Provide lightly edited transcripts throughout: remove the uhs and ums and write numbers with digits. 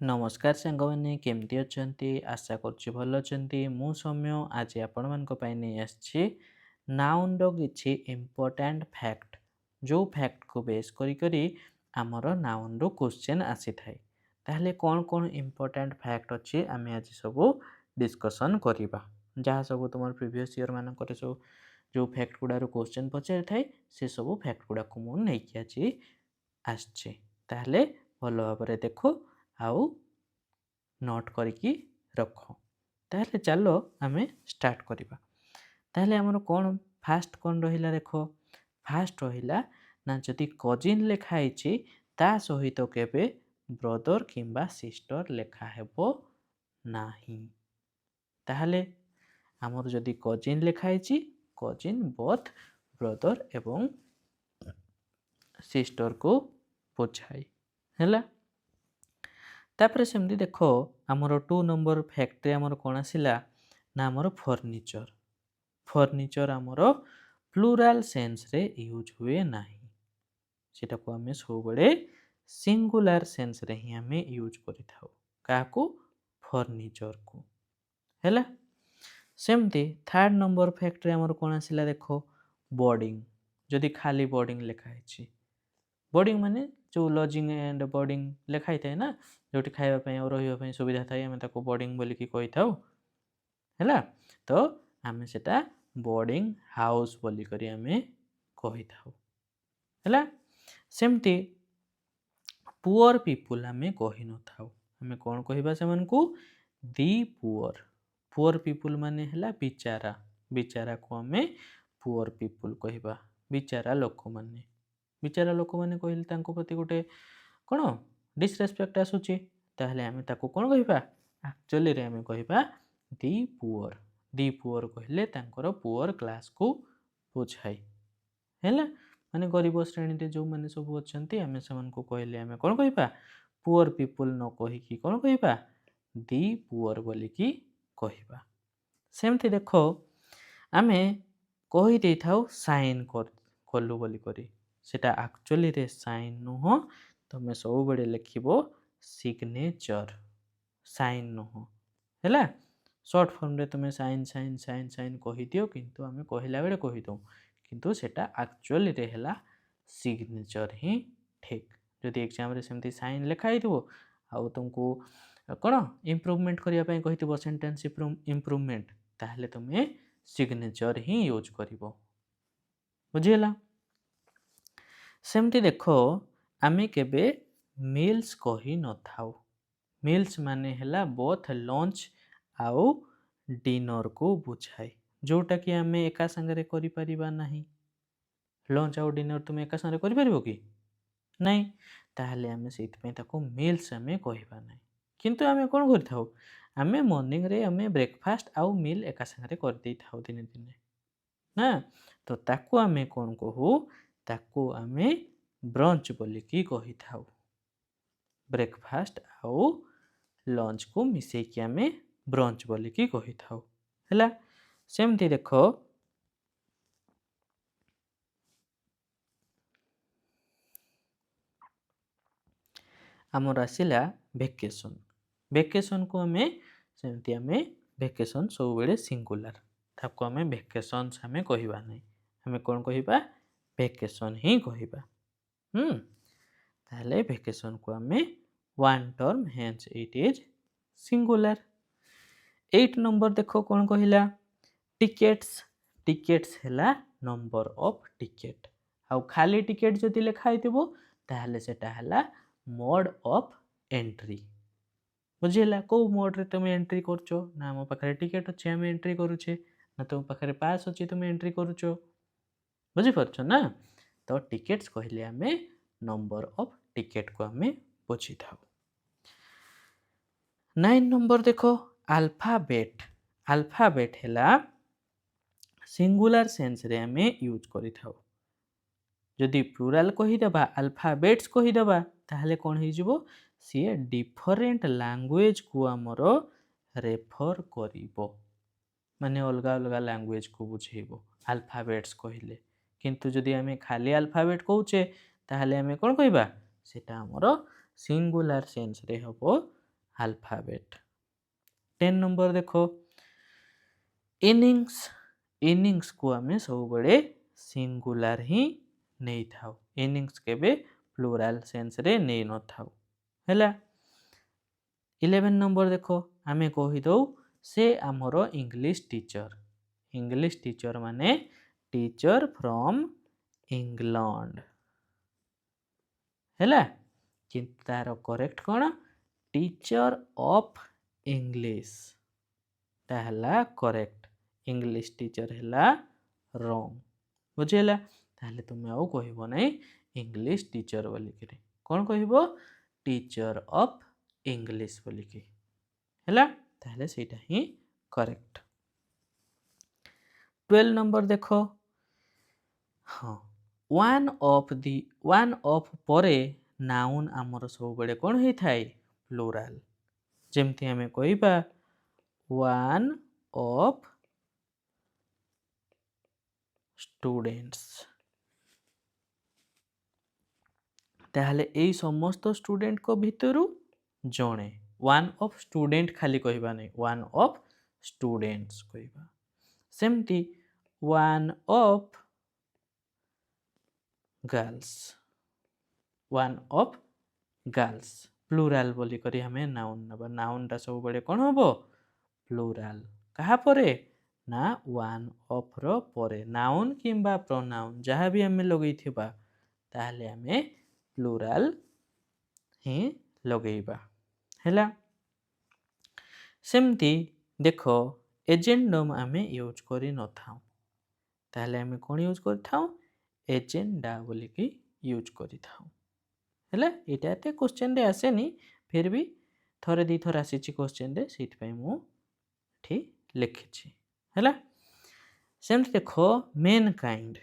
नमस्कार सांगମାନେ केमती अछंती आशा करछि भल अछंती मु सौम्य आज आपण मानक पई नै आछि नाउन रो किछि इंपोर्टेंट फैक्ट जो फैक्ट को बेस करी करी हमर नाउन रो क्वेश्चन आसी थाए ताहले कोन कोन इंपोर्टेंट फैक्ट अछि आमे आज सब डिस्कशन करिबा जहा सब तुमर प्रीवियस ईयर मानक रे सब जो फैक्ट गुडा रो क्वेश्चन पचार थाए से सब फैक्ट गुडा को मु नै कि अछि आछे ताहले भलो भाबरे देखो आउ नोट करिकी रख ताहले चलो आमे स्टार्ट करिबा ताहले हमर कोन फास्ट कोन रहिला देखो फास्ट रहिला ना जदि कजिन लेखा आइछि ता सहित केबे ब्रदर किंबा सिस्टर लेखा हेबो नाही ताहले हमर जदि कजिन लेखा आइछि कजिन बोथ ब्रदर एवं सिस्टर को बुझाई हैला तापर सेमती देखो आमर 2 नंबर फैक्ट रे आमर कोन आसिला ना आमर फर्नीचर फर्नीचर आमर प्लुराल सेंस रे यूज हुए नाही सेटा को हमें सब बडे सिंगुलर सेंस रे ही हमें यूज करि थाउ काको फर्नीचर को हैला सेमती थर्ड नंबर फैक्ट रे आमर कोन आसिला देखो बोर्डिंग जदि खाली बोर्डिंग लेखा आइछि बोर्डिंग माने जो लॉजिंग एंड बोर्डिंग लेखाई थाए ना जोटी खाइबा पई और रहिबा पई सुविधा थाए हमें ताको बोर्डिंग बोली की कहि थाउ हैला तो हमें सेटा बोर्डिंग हाउस बोली करी हमें कहि थाउ हैला सेमती पुअर पीपुल हमें कहि न थाउ हमें कोन कहिबा सेमन को दी पुअर पुअर पीपुल माने हैला बिचारा बिचारा को हमें पुअर पीपुल कहिबा बिचारा लोक माने कहले तांको प्रति गोटे कोन डिसरेस्पेक्ट आसुची ताहले हमें ताको कोन कहिबा एक्चुअली रे हमें कहिबा दी पुअर कहले तांकर पुअर क्लास को बुझाई हैला माने गरीब श्रेणी रे जो माने सब अछंती हमें समन को कहले हमें कोन कहिबा पुअर पीपुल न कहि की कोन कहिबा दी पुअर बोली की कहिबा सेमती देखो हमें कहि दे थाउ साइन कलु बोली करी सेटा एक्चुअली रे साइन नुह तमे सब बडे लिखिबो सिग्नेचर साइन नुह हैला शॉर्ट फॉर्म रे तुमे साइन साइन साइन साइन कहि दियो किंतु हमें कहिला बेले कहि दउ किंतु सेटा एक्चुअली रे हैला सिग्नेचर ही ठीक जदि एग्जाम रे सेमती साइन लिखाई दिबो आउ तुमको कोन इंप्रूवमेंट करिया पई कहितबो सेंटेंस इंप्रूवमेंट ताहले तुमे सिग्नेचर ही यूज करिवो बुझियला सेमती देखो आमे केबे मील्स कहि न थाउ मील्स माने हैला बोथ लंच आउ डिनर को बुझाई जोटा कि आमे एका संगरे करि परिबा नाही लंच आउ डिनर तुम एका संगरे करि परिबो कि नाही ताहले आमे सेति पई ताको मील्स आमे कहिबा नाही किंतु आमे कोन करि थाउ आमे मॉर्निंग रे आमे ब्रेकफास्ट आउ मील एका संगरे कर देई थाउ दिने दिने ना तो ताको आमे कोन कहू ताको आमे ब्रंच बोली की कहि थाउ ब्रेकफास्ट आउ लंच को मिसे की आमे ब्रंच बोली की कहि थाउ हैला सेमती देखो हमर आसिला वेकेशन वेकेशन को हमें सेमती हमें वेकेशन सब बेले सिंगुलर ताको हमें वेकेशंस हमें कहिबा नै हमें कोन कहिबा वेकेशन ही कहिबा ताहले वेकेशन को हमें one term hence it is singular 8 number देखो कोन कहिला टिकेट्स टिकेट्स हैला नंबर ऑफ टिकेट आउ खाली टिकेट जदि लेखा आइतिबो ताहले सेटा हैला मोड ऑफ एंट्री बुझिला को मोड रे तुम एंट्री करछो ना हम पाखरे टिकेट अछि हम एंट्री करूछे ना तुम पाखरे पास अछि तुम एंट्री करूछो बुझि परछो ना तो टिकेट्स कहले हमें नंबर ऑफ टिकेट को हमें बुझी थाउ 9 नंबर देखो अल्फाबेट अल्फाबेट हैला सिंगुलर सेंस रे हमें यूज करि थाउ जदि प्लुराल कहि देबा अल्फाबेट्स कहि देबा ताहले कोन हे जिवो सी डिफरेंट लैंग्वेज को हमरो रेफर करिवो माने अलगा अलगा लैंग्वेज को बुझेबो अल्फाबेट्स कहिले किंतु जदि हमें खाली अल्फाबेट कहूचे ताहले हमें कोन कहिबा सेटा हमरो सिंगुलर सेंस रे हबो अल्फाबेट। 10 नंबर देखो इनिंग्स। इनिंग्स को आम सब बड़े सिंगुलर ही नहीं था। इनिंग्स केबे प्लूराल सेंस रे नहीं न था हैला। 11 नंबर देखो आमे कही दो से आमर इंग्लिश टीचर। इंग्लिश टीचर माने टीचर फ्रॉम इंग्लैंड हैला। किंतु तार करेक्ट कौन टीचर ऑफ इंग्लिश ताहला करेक्ट। इंग्लिश टीचर हैला रॉन्ग बुझेला। ताहले तुम आउ कहबो नहीं इंग्लिश टीचर बोलिकी कौन कहबो टीचर ऑफ इंग्लिश बोलिकी हैला। ताहले सेटा ही करेक्ट। 12 नंबर देखो हाँ वन ऑफ परे नाउन आमर सब बड़े कौन ही थाए प्लूराल। जेमती हमें कहबा वन ऑफ स्टूडेंट्स ताहले एई समस्त स्टूडेंट को भितरु जणे वन ऑफ स्टूडेंट खाली कहबा नहीं वन ऑफ स्टूडेंट्स कहबा। सेमती one of girls one of girls plural बोली करी हमें नाउन नबा। नाउन टा सब बड़े कौन होबो प्लूराल कहा परे ना वन ऑफ रो परे नाउन किंबा प्रोनाउन जहाँ भी हमें लगई थिबा ताहले हमें प्लूराल ही लगेइबा हैला। सेमती देखो एजेंडम आमे यूज करी न थाउ ताहले हमें कौन यूज करी थाउ एजेंडा बोली की यूज करी थाउ हैला। एटा एते क्वेश्चन रे आसेनी फिर भी थरे दी थर आसीची क्वेश्चन रे सेति पई मु ठी लिखिछि हैला। सेमती देखो मेन काइंड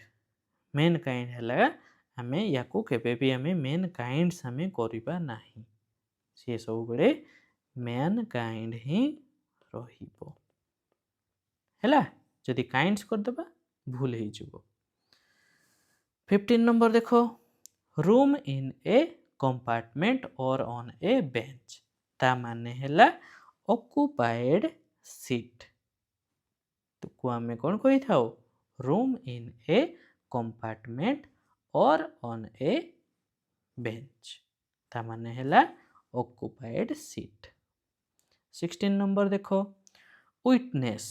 हैला हमें याकू केबे भी हमें मेन काइंड्स हमें करिबा नाही से सब बड़े मेन काइंड ही रहिबो हैला। जदि काइंड्स कर देबा भूल ही जइबो। 15 नंबर देखो रूम इन ए कंपार्टमेंट और ऑन ए बेंच ता माने हैला ऑक्युपाइड सीट तो को हमें कौन कही थाओ रूम इन ए कंपार्टमेंट और ऑन ए बेंच ता माने हैला ऑक्युपाइड सीट। 16 नंबर देखो विटनेस।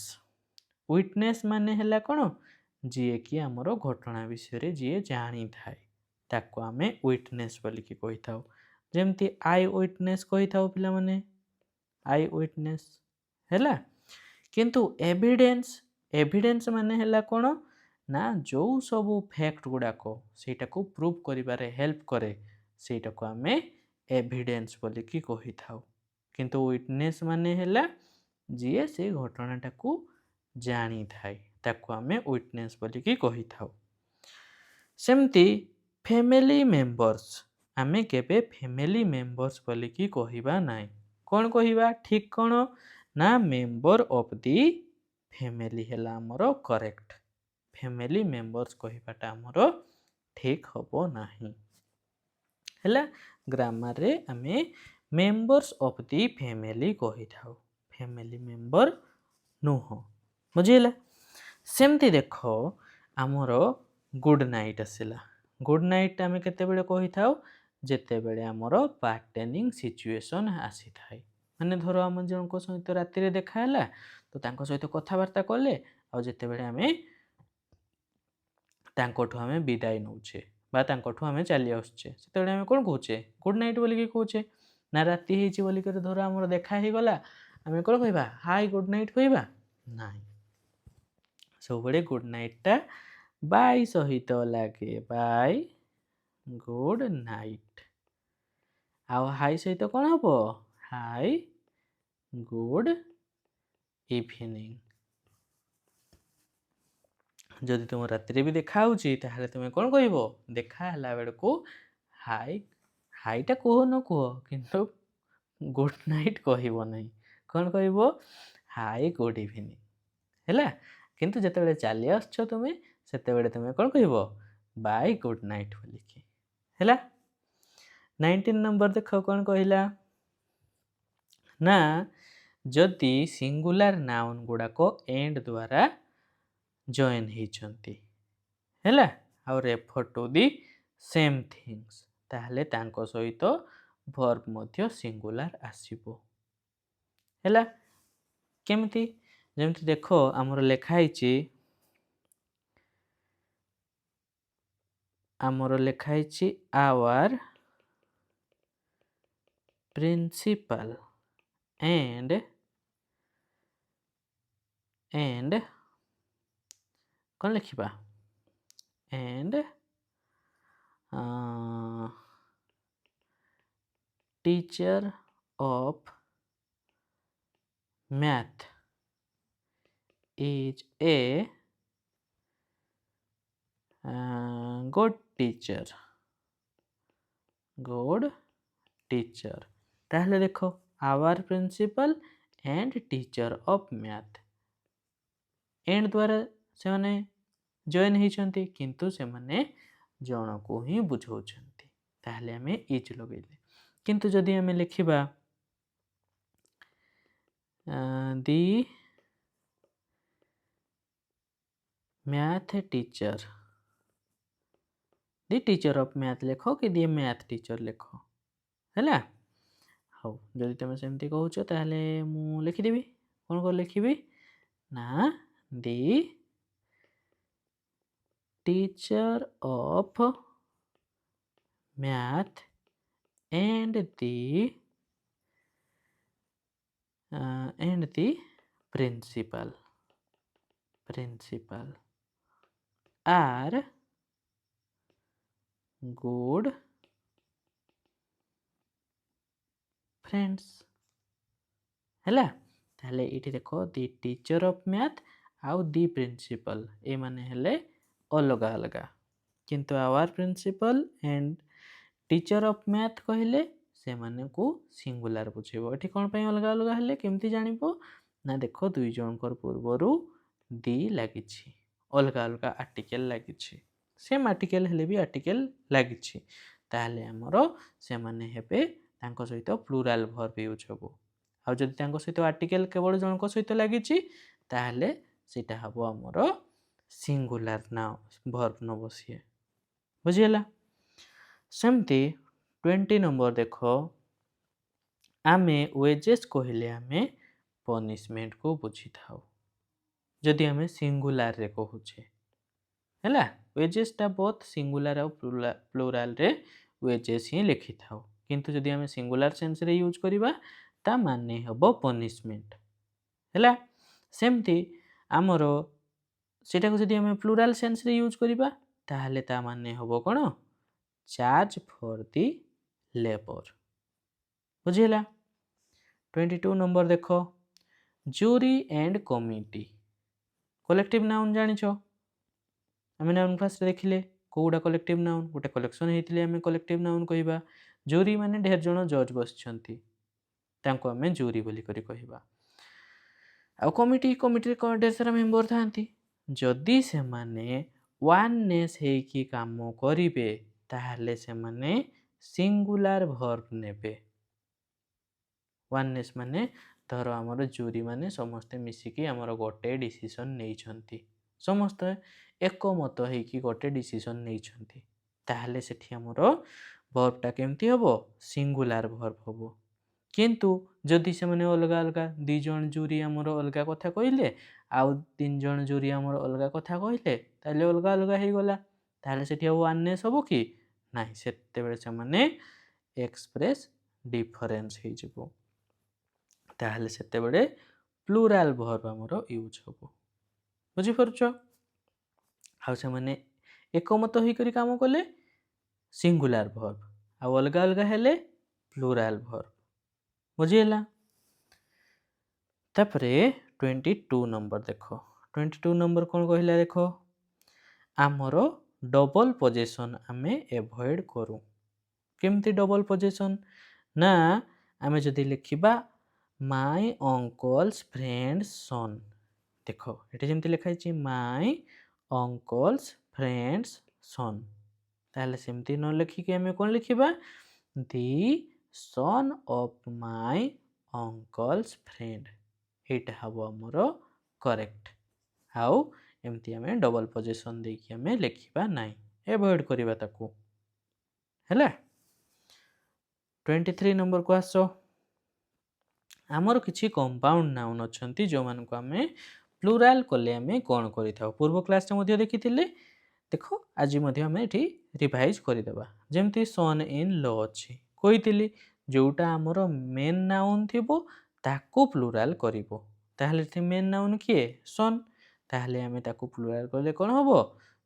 विटनेस माने हैला कौन जी कि आमर घटना विषय जी जानी थाए ताको आमे विटनेस बोलिकी कही थाउ। जेमती आई विटनेस कही थाउ पिला माने आई विटनेस हैला। किंतु एविडेंस माने हैला कौन ना जो सब फैक्ट गुड़ाक सेटा को प्रूव करिबारे हेल्प करे सेटा को आमे एविडेंस बोलिकी कही थाउ। किंतु विटनेस माने हैला जी से घटनाटा को जानी थाए ताको आमे विटनेस बोलिकी कही थाउ। सेमती फैमिली मेंबर्स आमे केबे फैमिली मेंबर्स बोलिकी कहिबा नाही कौन कहिबा ठीक कौन ना मेंबर ऑफ दी फैमिली हैला हमरो करेक्ट। फैमिली मेंबर्स कहिबाटा हमरो ठीक हबो नाही हैला। ग्रामर रे आमे मेंबर्स ऑफ दी फैमिली कहि थाउ फैमिली मेंबर नुह बुझिला। सेमती देखो आमरो गुड नाइट आसिला गुड नाइट आमे केते बेले कहि थाउ जेते बेले आमरो पार्टनिंग सिचुएशन आसी थाए माने धरो आम जनको सहित राति रे देखा हैला तो तांको सहित कथावार्ता कले आ जेते बेले आमे तांकोठु आमे विदाई नउछे बा तांकोठु आमे चली आउछे सेते बेले आमे कोन कहूचे गुड नाइट बोली के कहूचे ना राति हेची बोली के धरो आमरो देखा हे गला आमे कोन कहबा हाय गुड नाइट कहबा नाही सब बड़े गुड नाइट टा बाय सहित लागे बाय गुड नाइट आउ हाई सहित कौन हम हाई गुड इवनिंग जदि तुम राति भी देखा होची ताहले तुम कौन कहबो देखा हला बेड़ को हाई हाईटा कह न कह किंतु गुड नाइट कहबो नहीं कौन कहबो हाई गुड इवनिंग हैला। किंतु जेतेबेले चली आछो तुमे सेतेबेले तुमे कौन कहबो बाय गुड नाइट बोलिकी हैला। 19 नंबर देखो कौन कहला ନା ଯଦି ସିଙ୍ଗୁଲାର ନାଉନ୍ ଗୁଡ଼ାକ ଏଣ୍ଡ ଦ୍ୱାରା ଜଏନ୍ ହେଇଛନ୍ତି ହେଲା ଆଉ refer to the same things ତାହେଲେ ତାଙ୍କ ସହିତ ଭର୍ବ ମଧ୍ୟ ସିଙ୍ଗୁଲାର ଆସିବ ହେଲା କେମିତି ଯେମିତି ଦେଖ ଆମର ଲେଖା ହେଇଛି आवर प्रिंसिपल एंड कौन लिखा and teacher of math is a good teacher ताहले देखो our principal and teacher of math and द्वारा से माने जॉइन होइछंती किंतु से माने जण को ही बुझाउछंती ताहले हमें इज लगेले किंतु जदि हमें लिखिबा the math teacher the teacher of math लेखो कि दी मैथ टीचर लेखो हैला हाउ जदि तुम सेमती कहूछ ताहले मु लिखिदेबी कौन को लिखिबी ना the teacher of math and the principal are good friends हैला ताहले इठी देखो दी टीचर ऑफ मैथ आउ दी प्रिंसिपल ए माने हेले अलगा अलगा किंतु our principal and teacher of math कहले से माने को सिंगुलर बुझेबो एठी कोन पय अलगा अलगा हेले केमती जानिबो ना देखो दुई जनकर पूर्वरु दी लागिछि अलगा अलगा आर्टिकल लागिछि सेम आर्टिकल हेले भी आर्टिकल लागिछि ताहले हमरो से माने हेबे तांको सहित प्लुराल वर्ब यूज होबो आ जदि तांको सहित आर्टिकल केवल जनको सहित लागिछि ताहले सेटा हबो हमरो सिंगुलर नाउन वर्ब न बसिए बुझियला सेमती 20 नंबर देखो आमे वेजेस कहले आमे पनिशमेंट को बुझी थाउ जदि आमे सिंगुलर रे कहूचे हैला वेजेस ता बोथ सिंगुलर और प्लुरल रे वेजेस ही लिखि थाउ किंतु जदि आमे सिंगुलर सेंस रे यूज करिबा ता माने हबो पनिशमेंट हैला सेमती हमरो सेटा को जदि आमे प्लुरल सेंस रे यूज करिबा ताहले ता माने हबो कोन चार्ज फॉर दी लेबर बुझिला 22 नंबर देखो jury and committee collective noun जानिछो आमे नाउन क्लास रे देखिले कोडा कलेक्टिव नाउन गोटे कलेक्शन हेतिले आमे कलेक्टिव नाउन कहिबा जूरी माने ढेर जण जज बसछंती तांको आमे जूरी बोली करी कहिबा आ कमिटी रे ढेर सारा मेंबर थांती जदि से माने वननेस हेकी काम करिवे ताहले से माने सिंगुलर वर्ब नेबे वननेस माने धर हमर जूरी माने समस्त मिसिकी हमर गोटे डिसीजन नै छंती समस्त एकमत हेकी गोटे डिसीजन नै छंती ताहले सेठी हमर वर्ब टा केमती हबो सिंगुलर वर्ब हबो किंतु जदि से माने अलगा अलगा दी जण जूरी हमर अलगा कथा कहिले आउ तीन जण जूरी हमर अलगा कथा कहिले ताले अलगा अलगा हे गला ताले सेठी वननेस हबो कि नाही सेते बेले से माने एक्सप्रेस डिफरेंस हे जबो ताहले सेते बेले प्लुरल वर्ब हमरो यूज हबो बुझी परछो आ से माने एकमत होई करी काम कले सिंगुलर वर्ब आ अलगा अलगा हेले प्लुरल वर्ब बुझिला तापरे 22 नंबर देखो 22 नंबर कोन कहिला देखो हमरो डबल पोजीशन आमे एवॉइड करू केमती डबल पोजीशन ना आमे जदि लिखिबा माय अंकल्स फ्रेंड्स सन देखो एटे जेमती लिखा छि माय अंकल्स फ्रेंड्स सन ताले सेमती न लिखि के आमे कोन लिखिबा the son of my uncle's friend ଏଇଟା ହେବ ଆମର କରେକ୍ଟ। ଆଉ ଏମିତି ଆମେ ଡବଲ ପୋଜିସନ୍ ଦେଇକି ଆମେ ଲେଖିବା ନାହିଁ, ଏଭଏଡ଼ କରିବା ତାକୁ। ହେଲା 23 ନମ୍ବରକୁ ଆସ। ଆମର କିଛି କମ୍ପାଉଣ୍ଡ ନାଉନ୍ ଅଛନ୍ତି ଯେଉଁମାନଙ୍କୁ ଆମେ ପ୍ଲୁରାଲ୍ କଲେ ଆମେ କ'ଣ କରିଥାଉ। ପୂର୍ବ କ୍ଲାସ୍ରେ ମଧ୍ୟ ଦେଖିଥିଲେ, ଦେଖ ଆଜି ମଧ୍ୟ ଆମେ ଏଠି ରିଭାଇଜ୍ କରିଦେବା। ଯେମିତି ସନ୍ ଇନ୍ ଲ ଅଛି, କହିଥିଲି ଯେଉଁଟା ଆମର ମେନ୍ ନାଉନ୍ ଥିବ ତାକୁ ପ୍ଲୁରାଲ୍ କରିବ। ତାହେଲେ ଏଠି ମେନ୍ ନାଉନ୍ କିଏ? ସନ୍। ତାହେଲେ ଆମେ ତାକୁ ପ୍ଲୁରାଲ୍ କଲେ କ'ଣ ହେବ?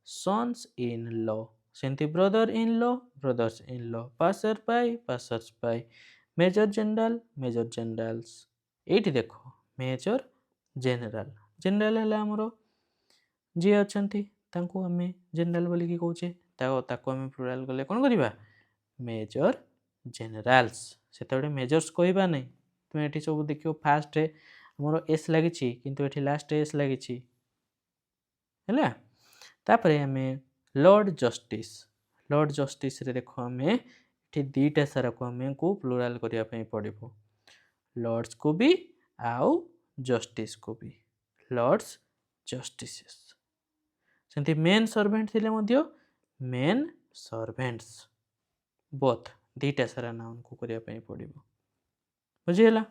Sons in law. ସେମିତି brother in law, brothers in law, passer by, passers by, major general, major generals. ଏଇଠି ଦେଖ ମେଜର ଜେନେରାଲ, ଜେନେରାଲ ହେଲା ଆମର ଯିଏ ଅଛନ୍ତି ତାଙ୍କୁ ଆମେ ଜେନେରାଲ ବୋଲିକି କହୁଛେ, ତାକୁ ଆମେ ପ୍ଲୁରାଲ୍ କଲେ କ'ଣ କରିବା? Major generals. ସେତେବେଳେ ମେଜର୍ସ କହିବା ନାହିଁ। ତୁମେ ଏଠି ସବୁ ଦେଖିବ ଫାର୍ଷ୍ଟରେ ଆମର ଏସ୍ ଲାଗିଛି କିନ୍ତୁ ଏଠି ଲାଷ୍ଟରେ ଏସ୍ ଲାଗିଛି। ହେଲା ତାପରେ ଆମେ ଲର୍ଡ଼ ଜଷ୍ଟିସ୍। ଲର୍ଡ଼ ଜଷ୍ଟିସ୍ରେ ଦେଖ ଆମେ ଏଠି ଦୁଇଟା ସାରାକୁ ଆମକୁ ପ୍ଲୁରାଲ୍ କରିବା ପାଇଁ ପଡ଼ିବ, ଲର୍ଡ଼ସକୁ ବି ଆଉ ଜଷ୍ଟିସ୍କୁ ବି, ଲର୍ଡ଼ସ୍ ଜଷ୍ଟିସେସ୍। ସେମିତି ମେନ୍ ସର୍ଭେଣ୍ଟ ଥିଲେ ମଧ୍ୟ ମେନ୍ ସର୍ଭେଣ୍ଟସ୍, ବୋଥ୍ ଦୁଇଟା ସାରା ନାଉନ୍କୁ କରିବା ପାଇଁ ପଡ଼ିବ। ବୁଝିହେଲା?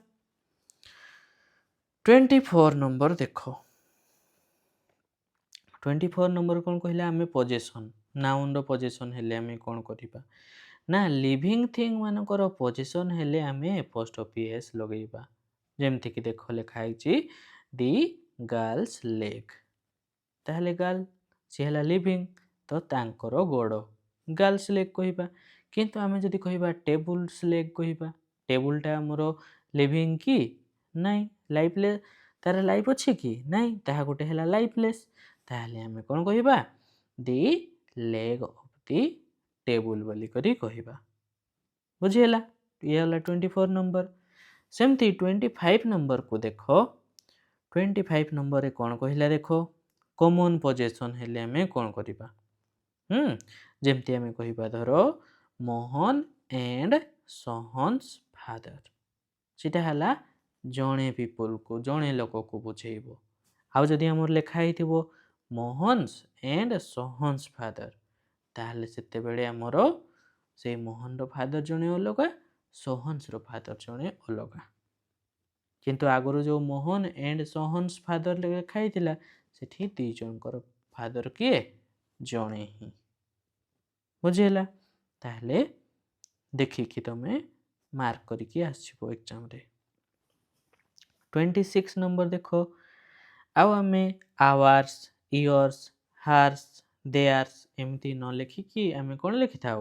24 ନମ୍ବର ଦେଖ। 24 ନମ୍ବର କ'ଣ କହିଲା? ଆମେ ପୋଜିସନ୍, ନାଉନ୍ର ପୋଜିସନ୍ ହେଲେ ଆମେ କ'ଣ କରିବା ନା ଲିଭିଂ ଥିଙ୍ଗ ମାନଙ୍କର ପୋଜିସନ୍ ହେଲେ ଆମେ ଆପୋଷ୍ଟ୍ରୋଫି ଏସ୍ ଲଗେଇବା। ଯେମିତିକି ଦେଖ ଲେଖା ହେଇଛି ଦି ଗାର୍ଲସ ଲେଗ୍। ତାହେଲେ ଗାର୍ଲ ସିଏ ହେଲା ଲିଭିଂ, ତ ତାଙ୍କର ଗୋଡ଼ ଗାର୍ଲସ ଲେଗ୍ କହିବା। କିନ୍ତୁ ଆମେ ଯଦି କହିବା ଟେବୁଲ୍ସ ଲେଗ୍ କହିବା, ଟେବୁଲଟା ଆମର ଲିଭିଂ କି? ନାଇଁ। ଲାଇଫଲେସ୍, ତାର ଲାଇଫ୍ ଅଛି କି? ନାଇଁ, ତାହା ଗୋଟେ ହେଲା ଲାଇଫଲେସ୍। ତାହେଲେ ଆମେ କ'ଣ କହିବା? ଦି ଲେଗ୍ ଅଫ୍ ଦି ଟେବୁଲ ବୋଲିକରି କହିବା। ବୁଝିହେଲା? ଇଏ ହେଲା 24 ନମ୍ବର। ସେମିତି 25 ନମ୍ବରକୁ ଦେଖ। 25 ନମ୍ବରରେ କ'ଣ କହିଲା ଦେଖ, କମନ୍ ପୋଜିସନ୍ ହେଲେ ଆମେ କ'ଣ କରିବା? ଯେମିତି ଆମେ କହିବା ଧର ମୋହନ ଏଣ୍ଡ ସୋହନ୍ସ ଫାଦର, ସେଟା ହେଲା ଜଣେ ପିପୁଲକୁ, ଜଣେ ଲୋକକୁ ବୁଝେଇବ। ଆଉ ଯଦି ଆମର ଲେଖା ହେଇଥିବ ମୋହନ୍ସ ଏଣ୍ଡ ସୋହନ୍ସ ଫାଦର, ତାହେଲେ ସେତେବେଳେ ଆମର ସେଇ ମୋହନର ଫାଦର ଜଣେ ଅଲଗା, ସୋହନ୍ସର ଫାଦର ଜଣେ ଅଲଗା। କିନ୍ତୁ ଆଗରୁ ଯେଉଁ ମୋହନ ଏଣ୍ଡ ସୋହନ୍ସ ଫାଦର ଲେଖା ହେଇଥିଲା ସେଠି ଦୁଇ ଜଣଙ୍କର ଫାଦର କିଏ? ଜଣେ ହିଁ। ବୁଝିହେଲା? ତାହେଲେ ଦେଖିକି ତମେ ମାର୍କ କରିକି ଆସିବ ଏକ୍ଜାମରେ। 26 ନମ୍ବର ଦେଖ। ଆଉ ଆମେ ଆୱାର୍ସ, ଇୟର୍ସ, ହାର୍ସ, ଦେୟାର୍ସ ଏମିତି ନ ଲେଖିକି ଆମେ କ'ଣ ଲେଖିଥାଉ?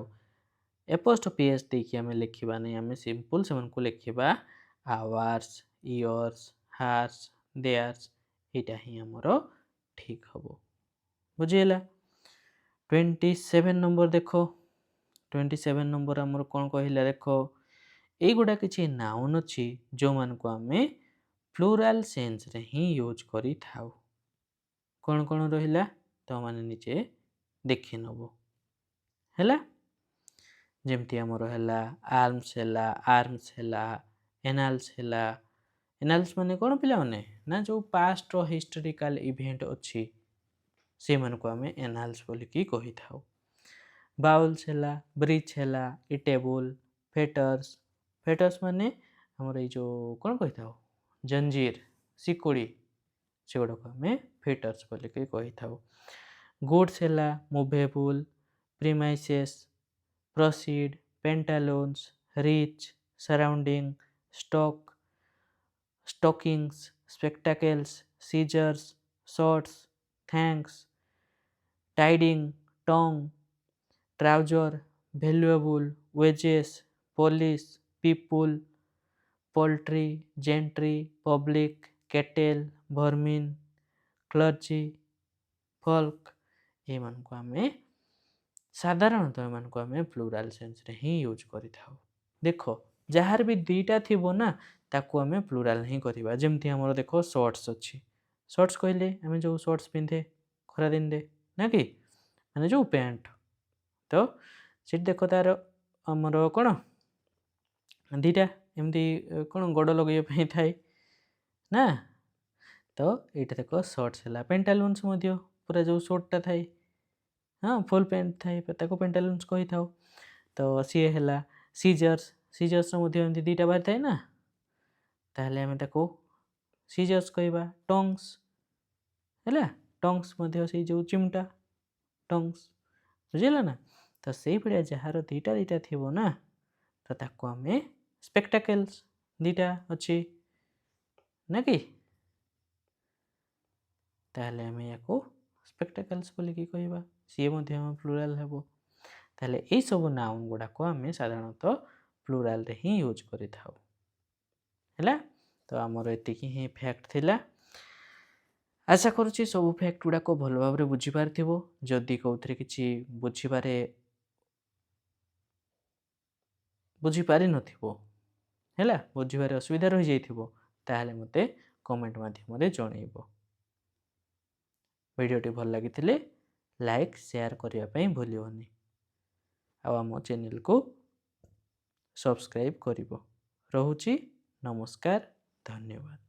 ଆପୋଷ୍ଟ୍ରୋଫି ଏସ୍ ଦେଇକି ଆମେ ଲେଖିବା ନାହିଁ, ଆମେ ସିମ୍ପଲ ସେମାନଙ୍କୁ ଲେଖିବା ଆୱାର୍ସ, ଇୟର୍ସ, ହାର୍ସ, ଦେୟାର୍ସ। ଏଇଟା ହିଁ ଆମର ଠିକ୍ ହେବ। ବୁଝିହେଲା? 27 ନମ୍ବର ଦେଖ। 27 ନମ୍ବର ଆମର କ'ଣ କହିଲା ଦେଖ, ଏଇଗୁଡ଼ା କିଛି ନାଉନ୍ ଅଛି ଯେଉଁମାନଙ୍କୁ ଆମେ ପ୍ଲୁରାଲ୍ ସେନ୍ସରେ ହିଁ ୟୁଜ୍ କରିଥାଉ। କ'ଣ କ'ଣ ରହିଲା ତୁମମାନେ ନିଜେ ଦେଖିନେବ। ହେଲା? ଯେମିତି ଆମର ହେଲା ଆର୍ମସ୍ ହେଲା, ଆର୍ମସ୍ ହେଲା, ଏନାଲ୍ସ ହେଲା। ଏନାଲ୍ସ ମାନେ କ'ଣ ପିଲାମାନେ? ନା ଯେଉଁ ପାଷ୍ଟର ହିଷ୍ଟୋରିକାଲ ଇଭେଣ୍ଟ ଅଛି ସେମାନଙ୍କୁ ଆମେ ଏନାଲ୍ସ ବୋଲିକି କହିଥାଉ। ବାଉଲ୍ସ ହେଲା, ବ୍ରିଚ୍ ହେଲା, ଇଟେବୁଲ୍, ଫେଟର୍ସ। ଫେଟର୍ସ ମାନେ ଆମର ଏଇ ଯେଉଁ କ'ଣ କହିଥାଉ? ଜଞ୍ଜିର, ଶିକୁଳି, ସେଗୁଡ଼ାକୁ ଆମେ ଫେଟର୍ସ ବୋଲିକି କହିଥାଉ। ଗୁଡ୍ସ ହେଲା, movable, premises, proceed, pantaloons, rich, surrounding, stock, stockings, spectacles, scissors, shorts, thanks, tiding, tongue, trouser, valuable, wages, police, people, poultry, gentry, public, cattle, vermin, clergy, folk. ये मानक आमे साधारणतः एमानक आमे प्लुराल सेंस रे ही यूज करिथाउ। देखो जहार भी दुईटा थिबो ना ताकू आमे प्लुराल ही करिबा। जेमति हमर देखो शॉर्ट्स अछि, शॉर्ट्स कहले आमे जो शॉर्ट्स पिंधे खरा दिन दे ना कि माने जो पैंट, तो सीट देखो तार आमर कौन दुईटा ଏମିତି କ'ଣ ଗୋଡ଼ ଲଗେଇବା ପାଇଁ ଥାଏ ନା। ତ ଏଇଟା ଦେଖ ସର୍ଟସ୍ ହେଲା। ପେଣ୍ଟାଲୁନ୍ସ ମଧ୍ୟ ପୁରା ଯେଉଁ ସର୍ଟଟା ଥାଏ, ହଁ ଫୁଲ୍ ପ୍ୟାଣ୍ଟ ଥାଏ ତାକୁ ପେଣ୍ଟାଲୁନ୍ସ କହିଥାଉ। ତ ସିଏ ହେଲା। ସିଜର୍ସର ମଧ୍ୟ ଏମିତି ଦୁଇଟା ବାହାରିଥାଏ ନା, ତାହେଲେ ଆମେ ତାକୁ ସିଜର୍ସ କହିବା। ଟଙ୍ଗ୍ସ ହେଲା, ଟଙ୍ଗ୍ସ ମଧ୍ୟ ସେଇ ଯେଉଁ ଚିମଟା ଟଙ୍ଗ୍ସ, ବୁଝିଲା ନା। ତ ସେଇଭଳିଆ ଯାହାର ଦୁଇଟା ଥିବ ନା, ତ ତାକୁ ଆମେ ସ୍ପେକ୍ଟାକେଲ୍ସ, ଦୁଇଟା ଅଛି ନା କି, ତାହେଲେ ଆମେ ୟାକୁ ସ୍ପେକ୍ଟାକେଲ୍ସ ବୋଲିକି କହିବା। ସିଏ ମଧ୍ୟ ଆମ ପ୍ଲୁରାଲ୍ ହେବ। ତାହେଲେ ଏଇସବୁ ନାଉନ୍ ଗୁଡ଼ାକ ଆମେ ସାଧାରଣତଃ ପ୍ଲୁରାଲ୍ରେ ହିଁ ୟୁଜ୍ କରିଥାଉ ହେଲା। ତ ଆମର ଏତିକି ହିଁ ଫ୍ୟାକ୍ଟ ଥିଲା। ଆଶା କରୁଛି ସବୁ ଫ୍ୟାକ୍ଟ ଗୁଡ଼ାକ ଭଲ ଭାବରେ ବୁଝିପାରିଥିବ। ଯଦି କେଉଁଥିରେ କିଛି ବୁଝିପାରିନଥିବ ହେଲା, ବୁଝିବାରେ ଅସୁବିଧା ରହିଯାଇଥିବ, ତାହେଲେ ମୋତେ କମେଣ୍ଟ ମାଧ୍ୟମରେ ଜଣେଇବ। ଭିଡ଼ିଓଟି ଭଲ ଲାଗିଥିଲେ ଲାଇକ୍ ସେୟାର କରିବା ପାଇଁ ଭୁଲିବନି, ଆଉ ଆମ ଚ୍ୟାନେଲକୁ ସବସ୍କ୍ରାଇବ୍ କରିବ। ରହୁଛି, ନମସ୍କାର, ଧନ୍ୟବାଦ।